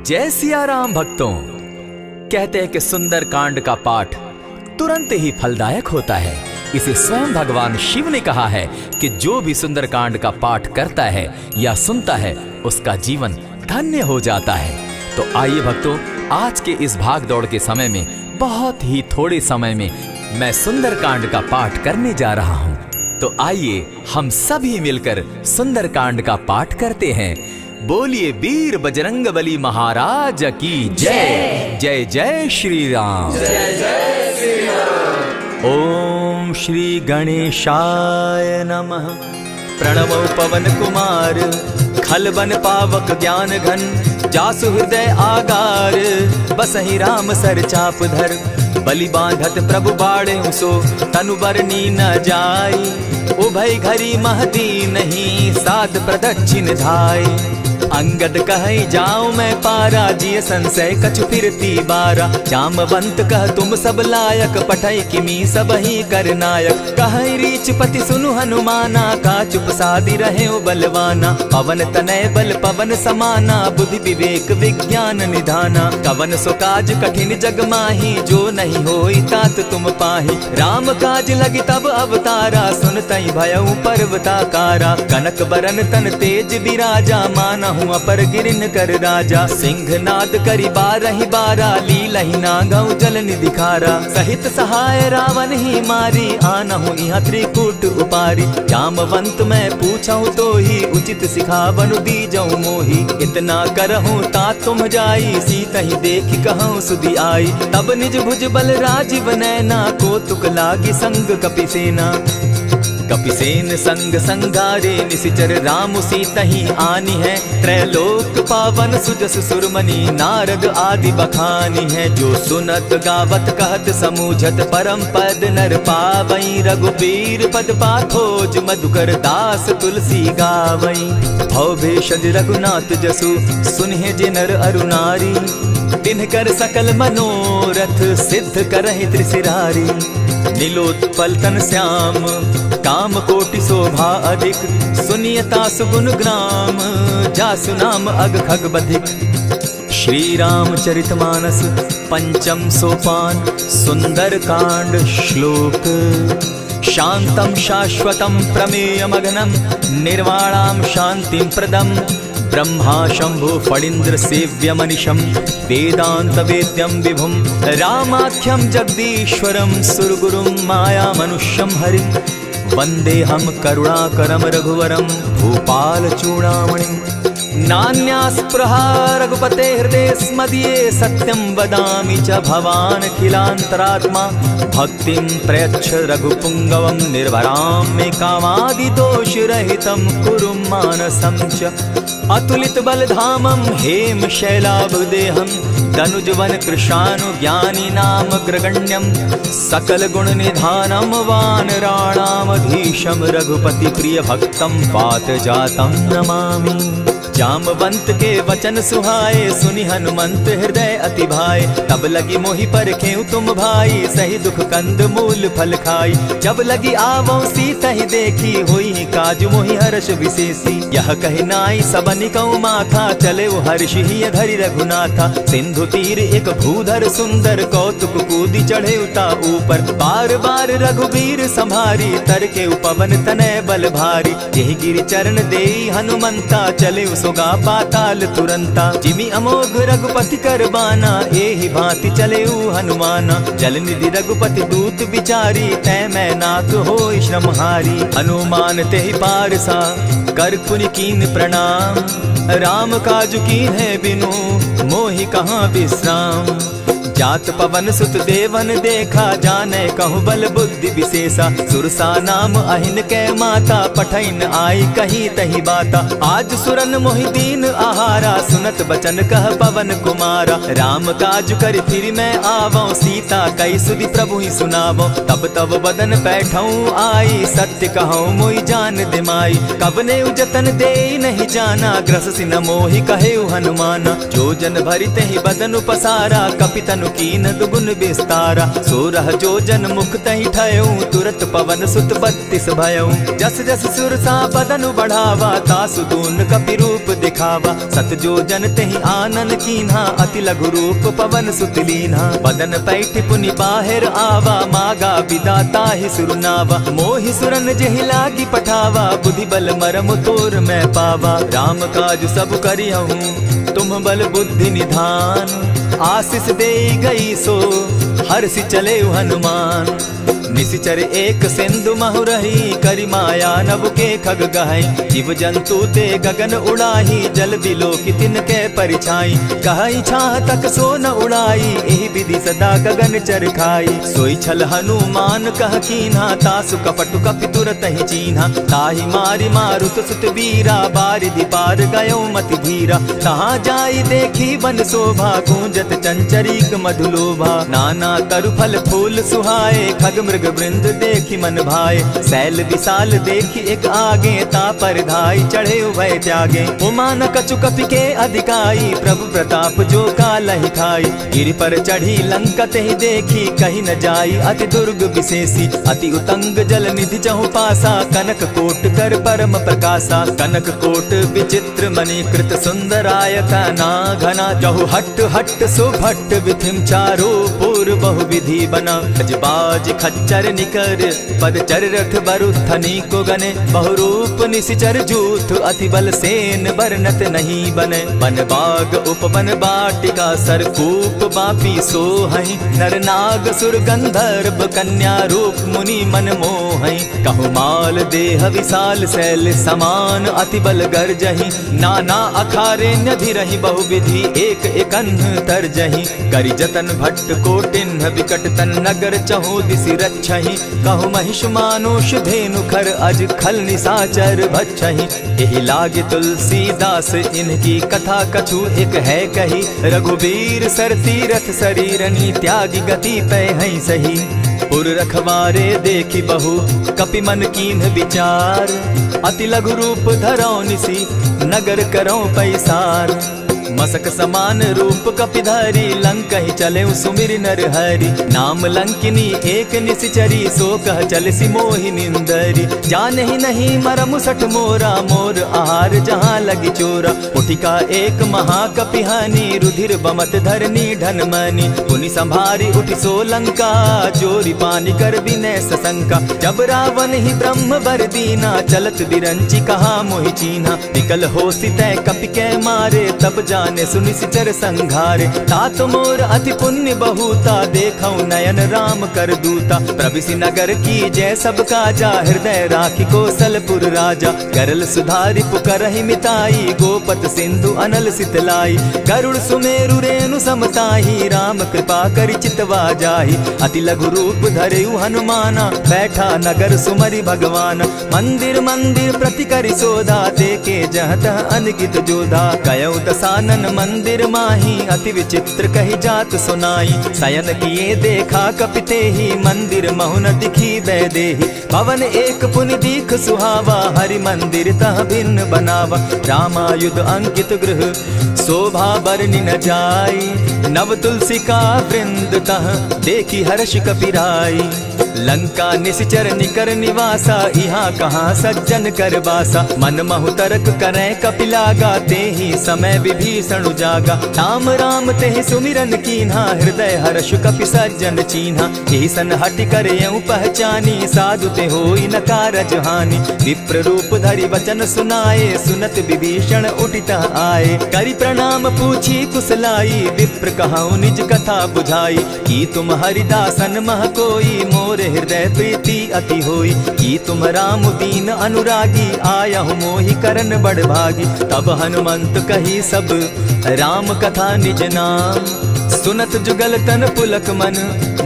जय सिया राम भक्तों। कहते हैं कि सुंदर कांड का पाठ तुरंत ही फलदायक होता है। इसे स्वयं भगवान शिव ने कहा है कि जो भी सुंदर कांड का पाठ करता है या सुनता है उसका जीवन धन्य हो जाता है। तो आइए भक्तों, आज के इस भाग दौड़ के समय में बहुत ही थोड़े समय में मैं सुंदर कांड का पाठ करने जा रहा हूँ। तो आइए हम सभी मिलकर सुंदर कांड का पाठ करते हैं। बोलिए वीर बजरंगबली महाराज की जय। जय जय श्री राम। जय जय श्री राम। ओम श्री गणेशाय नमः। प्रणवो पवन कुमार खलबन पावक ज्ञान घन जासु हृदय आगार बसहि राम सर चाप धर बलि बांधत प्रभु बाड़े सो तनु बरनी न जाई उभय घरी महती नहीं साध प्रदक्षिण धाई अंगद कहे जाओ मैं पारा जिय संशय कछु फिरती बारा जामवंत कह तुम सब लायक पठै किमी सब ही कर नायक कहे रीच पति सुनु हनुमाना का चुप सादी रहे बलवाना पवन तनय बल पवन समाना बुद्धि विवेक विज्ञान निधाना कवन सो काज कठिन जग माही जो नहीं होई तात तुम पाही राम काज लगी तब अवतारा सुन तई भयउ पर्वताकारा कनक बरन तन तेज विराजा माना अपर गिरिन कर राजा सिंह नाद करी बारहि बारा लीलहि नागौ जल निधिखारा सहित सहाय रावण ही मारी आनहु इहाँ त्रिकूट उपारी जामवंत मैं पूछऊं तो ही उचित सिखावनु दीजऊं मोही इतना करहूं तात तुम जाई सीतहि देखि कहूं सुधि आई तब निज भुज बल राजीव नैना को तुक लागी संग कपिसेना कपिसेन संग संगारे निसिचर राम सीतहि आनी है त्रैलोक पावन सुजस सुरमणि नारद आदि बखानी है जो सुनत गावत कहत समूझत परम पद नर पावई रघुबीर पद पाथोज मधुकर दास तुलसी गावई भव भेषज रघुनाथ जसु सुनहि जे नर अरु नारी तिनकर सकल मनोरथ सिद्ध करहि त्रिशिरारी नीलोत्पल तन श्याम काम कोटि शोभा अधिक सुनियता सुगुण ग्राम जासु नाम अग खग बधिक। श्री रामचरितमानस पंचम सोपान सुंदर कांड श्लोक शांतम शाश्वतम प्रमेयमघनम निर्वाणाम शांतिम प्रदम ब्रह्मा शंभु फणीन्द्र सेव्य मनिषम वेदांत वेद्यम विभुम रामाख्यम जगदीश्वरम सुरगुरुम माया मनुष्यम हरिम वंदे हम करुणाकरम रघुवरम भूपाल चूड़ामणिम नान्यास्पृहा रघुपते हृदय स्मदीये सत्यं वदामि च भवान् खिलान्तरात्मा भक्तिं प्रयच्छ रघुपुङ्गवं निर्भरां मे कामादिदोषरहितं कुरु मानसं च अतुलित बलधामं हेम शैलाभदेहं दनुजवन कृशानु ज्ञानी नाम ग्रगण्यं सकल गुण निधानं वानराणामधीशं रघुपति प्रिय भक्तं वात जातं नमामि। जामवंत के वचन सुहाए सुनि हनुमंत हृदय अति भाए तब लगी मोहि परखेउ तुम भाई सही दुख कंद मूल फल खाई जब लगी आवो सीतहि देखी होई काज मोहि हर्ष विशेषी यह कहि नाई सबनि कहूँ माथा चले वो हर्ष ही धरि रघुनाथा सिंधु तीर एक भूधर सुंदर कौतुक कूदी चढ़े उता ऊपर बार बार रघुबीर संभारी तर के पवन तनय बल भारी यही गिरि चरण देई हनुमंता चले सोगा पाताल तुरंता जिमि अमोघ रघुपति कर बाना एहि भांति चले हनुमाना जल निधि रघुपति दूत बिचारी तै मैं नाथ होई श्रमहारी हनुमान तेहि पारसा कर पुनि कीन प्रणाम राम काज कीन है बिनु मोहि कहाँ विश्राम जात पवन सुत देवन देखा जाने कहूँ बल बुद्धि विशेषा सुरसा नाम अहिन के माता पठैन आई कही तही बाता आज सुरन मोहि दीन आहारा सुनत बचन कह पवन कुमारा राम काज कर फिर मैं आवो सीता कई सुधि प्रभु ही सुनावो तब तब बदन बैठऊं आई सत्य कहूँ मोहि जान दिमाई कब ने उजतन दे नहीं जाना ग्रस सिन मोहि कहे हनुमाना जो जन भरित ही बदन पसारा कपितनु कीन दुगुन विस्तारा सोरह जो जन मुख तहि ठयऊं तुरत पवन सुत 32 भयऊं जस जस सुरसा बदनु बढ़ावा तासु दून कपि रूप दिखा देखावा। सत जो जन तेहि आनन कीन्हा, अति लघु रूप पवन सुत लीन्हा। बदन पैठ पुनि बाहिर आवा, मागा विदाता ही सुरनावा। मोहि सुरन जेहि लागी पठावा, बुद्धि बल मरम तोर मैं पावा। राम काज सब करिहूँ तुम बल बुद्धि निधान, आशीष दे गई सो हर्षि चले हनुमान। निशिचर एक सिंधु महु रही, करि माया नभ के खग गहई। जीव जंतु ते गगन उड़ाही, जल बिलो की तिनके परिछाई। कहई छाह तक सो न उड़ाई, एहि विधि सदा गगन चर खाई। सोई छल हनुमान कह कीन्हा, तासु कपटु कपि तुरत ही चीन्हा। ताहि मारि मारुत सुत वीरा, बारिधि पार गयो मति धीरा। तहाँ जाई देखी वन शोभा, गूंजत चंचरीक मधुलोभा। नाना तरु फल फूल सुहाए, खग मृग वृंद देखी मन भाए। सैल विशाल देखी एक आगे, तापर धाई चढ़े उभय त्यागे। उमान कछु कपि के अधिकाई, प्रभु प्रताप जो कालहि खाई। गिरि पर चढ़ी लंका तेहि देखी, कहीं न जाई अति दुर्ग विशेषी। अति उतंग जल निधि जहु पासा, कनक कोट कर परम प्रकाशा। कनक कोट विचित्र मणि कृत सुंदरायत ना घना। जहु हट हट सुभट विधिम चारो पूर्व बहु विधि बना। बाज खच्चर निकर पद चर रथ बरुथनी को गने। बहुरूप निशिचर जूथ अति बल सेन बरनत नहीं बने। बन बाग उपवन बाटिका सरकूप बापी सोहई। नर नाग सुर गंधर्व कन्या रूप मुनि मन मोहई। कहु माल देह विशाल शैल समान, अति बल गर्जही। नाना अखारे न्यधिरहि बहुविधि, एक एकन्ह तरजही। करि जतन भट्ट कोटिन्ह विकट तन नगर चहु दिसि रक्षहि। कहु महिष मानुष धेनु खर, अज खल निशाचर भक्षहि। एहि लागे तुलसीदास इनकी कथा, कछु एक है कही। रघुबीर सर तीरथ शरीरनी, त्यागी गति पै हई सही। पुर रखवारे देखी बहु, कपि मन कीन्ह विचार। अति लघु रूप धरौ निसी, नगर करौ पैसार। मसक समान रूप कपिधारी, लंक ही चले सुमिर नर हरि। नाम लंकिनी एक निशिचरी, सो कह चल सी मोहि निंदरी। जाने ही नहीं मरम सठ मोरा, मोर आहार जहाँ लगी चोरा। उठिका एक महाकपिहानी, रुधिर बमत धरनी ढन मनी। पुनि संभारी उठि सो लंका, जोरी पानी कर विनय सशंका। जब रावण ही ब्रह्म बर दीना, चलत बिरंची कहा मोहि चीन्हा। निकल हो सितै कपि के मारे, तब जाने सुनि सिचर संघारे। तात मोर अति पुण्य बहुता, देखौ नयन राम कर दूता। प्रविशि नगर की जय सब काजा, हृदय राखी कौशलपुर राजा। गरल सुधारि पुकरहि मिताई, गोपत सिंधु अनल सितलाई। गरुड़ सुमेरु रेणु समताही, राम कृपा करि चितवा जाहि। अति लघु रूप धरेउ हनुमाना, बैठा नगर सुमरि भगवान। मंदिर मंदिर प्रति करि सोधा, देखे जह तह अनगित जोधा। कयौ दसानन मंदिर माही, अति विचित्र कही जात सुनाई। शयन किए देखा कपिते ही, मंदिर महु न दिखी बैदेही। भवन एक पुनि दीख सुहावा, हरि मंदिर तह भिन्न बनावा। रामायुध अंकित गृह, शोभा बरनि न जाई। नव तुलसी का वृंद तह, देखी हर्ष कपिराई। लंका निशिचर निकर निवासा, यहाँ कहाँ सज्जन कर बासा। मन महु तरक करै कपिलागा, तेहि समय विभीषण जागा। राम राम तेहि सुमिरन कीन्हा, हृदय हर्ष कपि सज्जन चीन्हा। एहि सन हटि कर यूं पहचानी, साधु ते होई न कारज हानि। विप्र रूप धरि वचन सुनाए, सुनत विभीषण उठित आए। करि प्रणाम पूछी कुशलाई, विप्र कहऊँ निज कथा बुझाई। कि तुम हरिदासन मह कोई, मोर हृदय प्रीति अति होई। कि तुम राम दीन अनुरागी, आयहु मोहि करन बड़ भागी। तब हनुमंत कही सब राम कथा निज नाम, सुनत जुगल तन पुलक मन,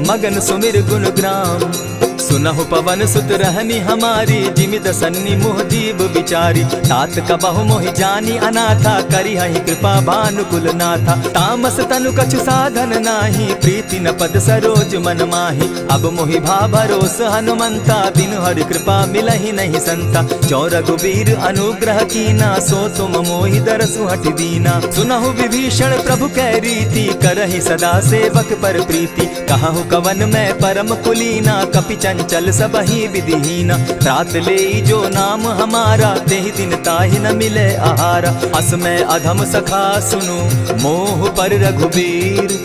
मगन सुमिर गुण ग्राम। सुनहु पवन सुत रहनी हमारी, जिमित सन्नी मुह जीव विचारी। तात कबहु मोहि जानी अनाथा, करिहहि कृपा भानुकुल नाथा। तामस तनु कछु साधन नाही, प्रीति न पद सरोज मन माही। अब मोहि भा भरोस हनुमंता, बिनु हरि कृपा मिलहि नहीं संता। जो रघुबीर अनुग्रह कीना, सो तुम मोहि दरसु हठि दीना। सुनहु विभीषण प्रभु कै रीति, करहि सदा सेवक पर प्रीति। कहहु कवन मैं परम कुलीना, कपि चंचल सबहि विधिहीना। रात ले जो नाम हमारा, तेहि दिन ताहि न मिले आहारा। अस में अधम सखा सुनु, मोह पर रघुबीर।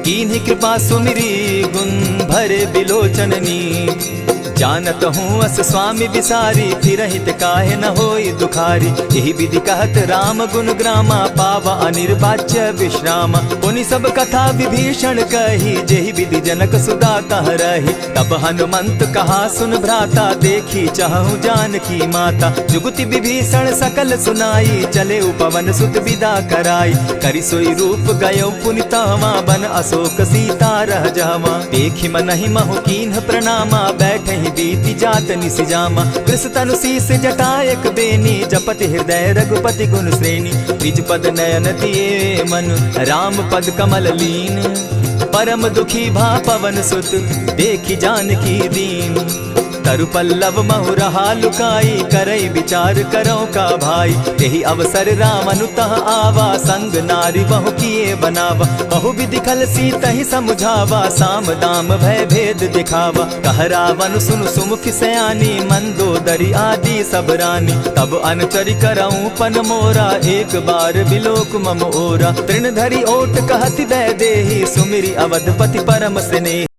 कीन्ही कृपा सुमिरी, गुण भरे बिलोचन नीर। जानत हूँ अस स्वामी बिसारी, फिरहित काहे न होई दुखारी। यही विधि कहत राम गुण ग्रामा, पावा अनिर्वाच्य विश्रामा। पुनि सब कथा विभीषण कही, जेहि विधि जनक सुता तह रही। तब हनुमंत कहा सुन भ्राता, देखी चाहूँ जानकी माता। जुगति विभीषण सकल सुनाई, चले उपवन सुत विदा कराई। करि सोई रूप गयो पुनि तावा, बन अशोक सीता रह जावा। देखि मनहि महु कीन्ह प्रणामा, बैठहि बीति जात निसिजामा। कृष तनु शीस जटा एक बेनी, जपति हृदय रघुपति गुण श्रेणी। निज पद नयन दिए मन, राम पद कमल लीन। परम दुखी भा पवन सुत, देखि जानकी दीन। तरु पल्लव महु रहा लुकाई, करई विचार करो का भाई। यही अवसर राम अनुतः आवा, संग नारी बहु किए बनावा। बहु विधि खल सीतहि समुझावा, साम दाम भय भेद दिखावा। कह रावण सुनु सुमुखि सयानी, मंदोदरी आदि सब रानी। तब अनुचरि करऊं पन मोरा, एक बार बिलोक मम ओरा। तृण धरि ओट कहति वैदेही, सुमिरि अवधपति परम स्नेही।